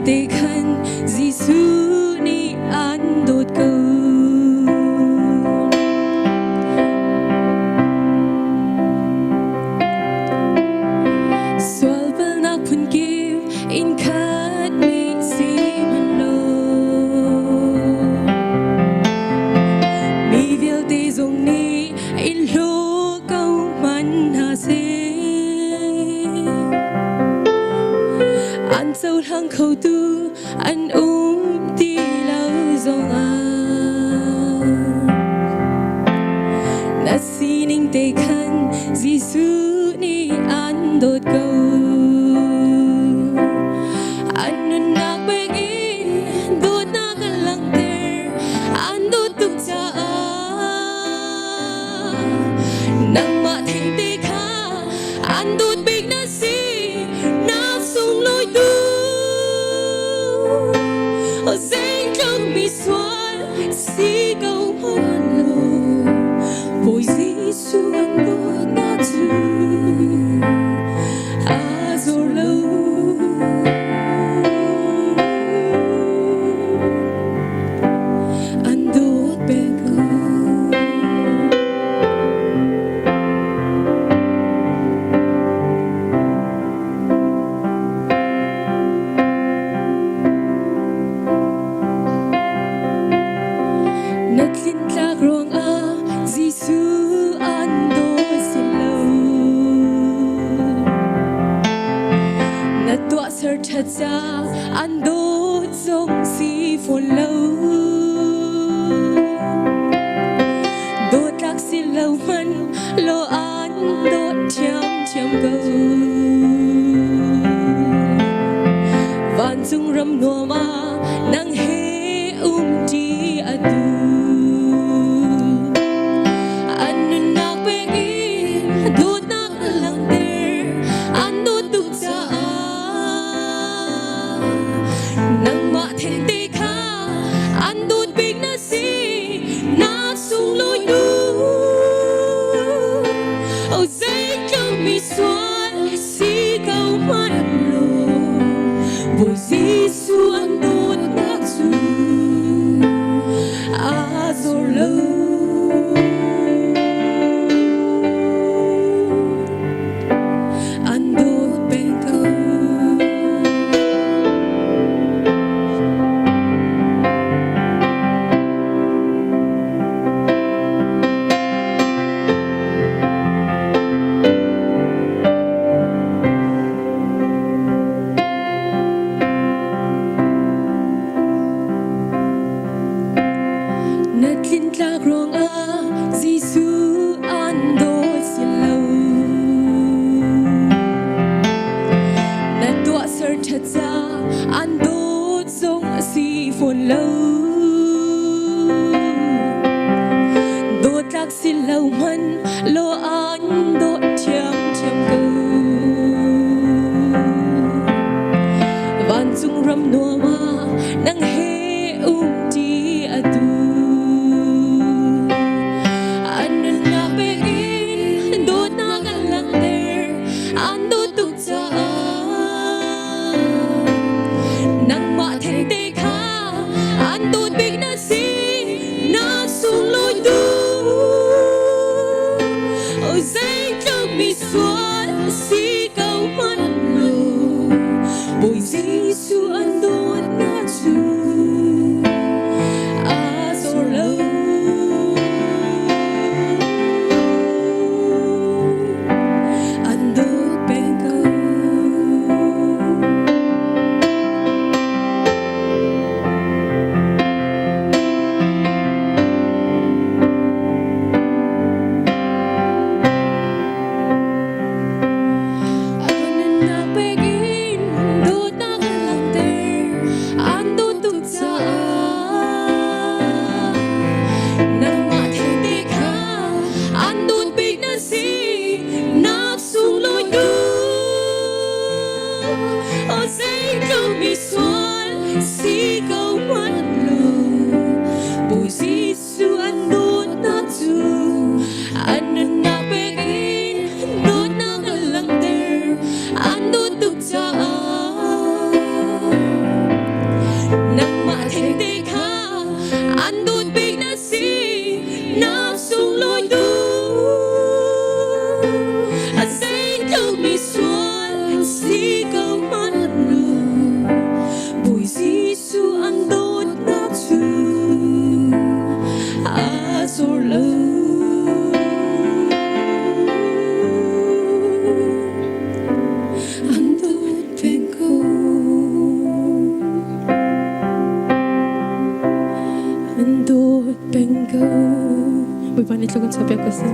tê khăn Giêsu ni an đốt câu Swal bal nak pun kiv in khat mi si man lo mi vil te zong ni in lo câu man ha se An châu thang khâu tu an ti lâu zong na si ning te khan Giêsu ni an đốt câu an nun nak begin đốt nak lang ter an đốt tuk cha nang ma theng te kha an đốt big na si nak sung loi tu o zeng trong mi xoan si câu man lo Boy Giêsu an đốt na tu azor lo An Dawt Peng Ko Nat lin tlak rong Giêsu an đốt xin lâu Nat tua sar thật ra an đốt giống si phồn lâu Đốt lak xin lâu man lo an đốt thiang câu Van dung ram nua ma nang he ti adu nang ma theng te kha an đốt big na si na sung loi tu o zeng trong mi xoan si câu man lo Boy Giêsu an đốt na tu azor lo An Dawt Peng Ko Nat lin tlak rong Giêsu an đốt xin lâu Nat tua sar thật ra an đốt giống si phồn lâu Đốt lak xin lâu man lo an đốt thiang câu Van dung ram nua ma nang he ti adu nang ma theng te kha an đốt big na si na sung loi tu o zeng trong mi xoan si câu man lo Boy Giêsu an đốt na tu Ko. Bawipa ni Tlagon sabi ako sa